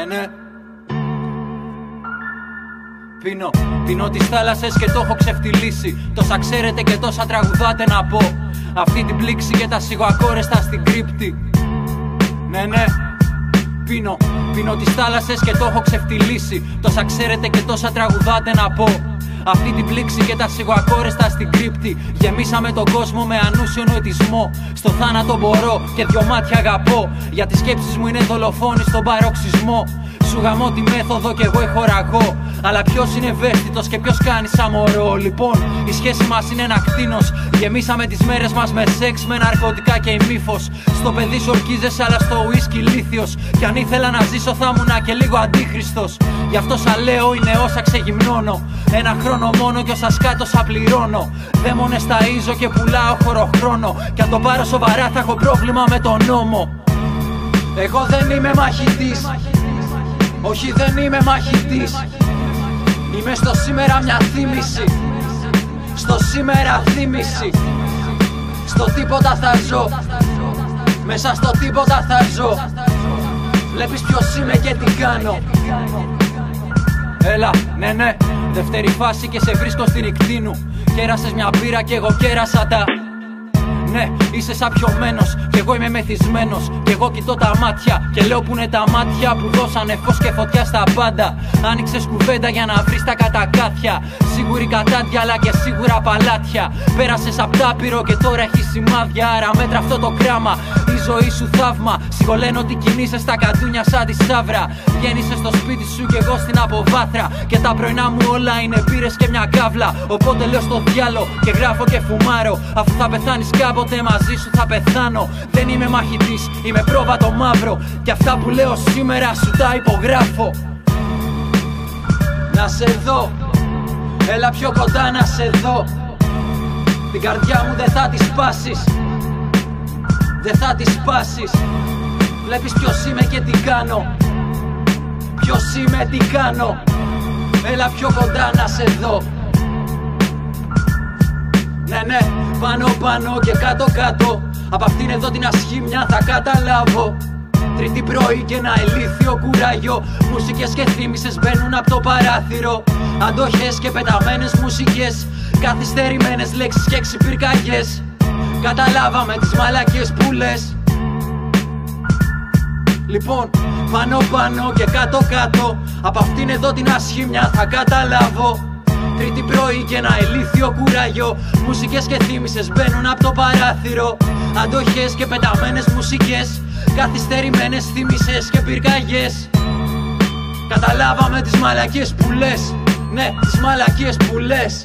Ναι. Πίνω τις θάλασσες και το έχω ξεφτυλίσει. Τόσα ξέρετε και τόσα τραγουδάτε να πω. Αυτή την πλήξη και τα σιγοακόρεστα στην κρύπτη. Ναι. Πίνω τις θάλασσες και το έχω ξεφτυλίσει. Τόσα ξέρετε και τόσα τραγουδάτε να πω. Αυτή την πλήξη και τα σιγοακόρεστα στην κρύπτη. Γεμίσαμε τον κόσμο με ανούσιο νοητισμό. Στο θάνατο μπορώ και δυο μάτια αγαπώ. Για τις σκέψεις μου είναι δολοφόνοι στον παροξισμό. Σου γαμώ τη μέθοδο κι εγώ ηχοραγώ. Αλλά ποιος είναι ευαίσθητος και ποιος κάνει σαν μωρό. Λοιπόν, η σχέση μας είναι ένα κτίνος. Γεμίσαμε τις μέρες μας με σεξ, με ναρκωτικά και ημίφος. Στο παιδί σου ορκίζεσαι αλλά στο ουίσκι λίθιος. Κι αν ήθελα να ζήσω θα ήμουνα και λίγο αντίχριστος. Γι' αυτό σα λέω είναι όσα ξεγυμνώνω. Ένα χρόνο μόνο κι όσα σκάτω σα πληρώνω. Δαίμονες ταΐζω και πουλάω χωροχρόνο. Κι αν το πάρω σοβαρά θα έχω πρόβλημα με τον νόμο. Εγώ δεν είμαι μαχητής. Όχι δεν είμαι μαχητής. Είμαι στο σήμερα μια θύμηση. Στο σήμερα θύμηση. Στο τίποτα θα ζω. Μέσα στο τίποτα θα ζω. Βλέπεις ποιος είμαι και τι κάνω. Έλα, ναι. Δεύτερη φάση και σε βρίσκω στην Ικτίνου. Κέρασες μια μπύρα και εγώ κέρασα τα. Ναι, είσαι σαν πιωμένος κι εγώ είμαι μεθυσμένος. Κι εγώ κοιτώ τα μάτια και λέω που είναι τα μάτια που δώσανε φως και φωτιά στα πάντα. Άνοιξες κουβέντα για να βρεις τα κατακάθια. Σίγουρη κατάντια αλλά και σίγουρα παλάτια. Πέρασες απ' τ' άπειρο και τώρα έχεις σημάδια. Άρα μέτρα αυτό το κράμα, η ζωή σου θαύμα. Σιγολένω ότι κινείσαι στα καντούνια σαν τη σαύρα. Γέννησες στο σπίτι σου κι εγώ στην αποβάθρα. Και τα πρωινά μου όλα είναι μπύρες και μια κάβλα. Οπότε λέω στο διάλο και γράφω και φουμάρω. Αφού θα πεθάνεις κάποτε μαζί σου θα πεθάνω. Δεν είμαι μαχητής, είμαι πρόβατο μαύρο. Και αυτά που λέω σήμερα σου τα υπογράφω. Να σε δω, έλα πιο κοντά να σε δω. Την καρδιά μου δεν θα τη σπάσεις. Δεν θα τη σπάσεις. Βλέπεις ποιος είμαι και τι κάνω. Ποιος είμαι, τι κάνω. Έλα πιο κοντά να σε δω. Ναι, πάνω και κάτω. Απ' αυτήν εδώ την ασχήμια θα καταλάβω. Τρίτη πρωί και ένα ηλίθιο κουράγιο. Μουσικές και θύμησες μπαίνουν απ' το παράθυρο. Αντοχές και πεταμένες μουσικές. Καθυστερημένες λέξεις και ξυπυρκαγιές. Καταλάβαμε τις μαλακίες που λες. Λοιπόν, πάνω και κάτω. Απ' αυτήν εδώ την ασχήμια θα καταλάβω. Τρίτη πρωί και ένα ηλίθιο κουράγιο. Μουσικές και θύμησες μπαίνουν απ' το παράθυρο. Αντοχές και πεταμένες μουσικές. Καθυστερημένες θύμησες και πυρκαγιές. Καταλάβαμε τις μαλακίες που λες. Ναι, τις μαλακίες που λες.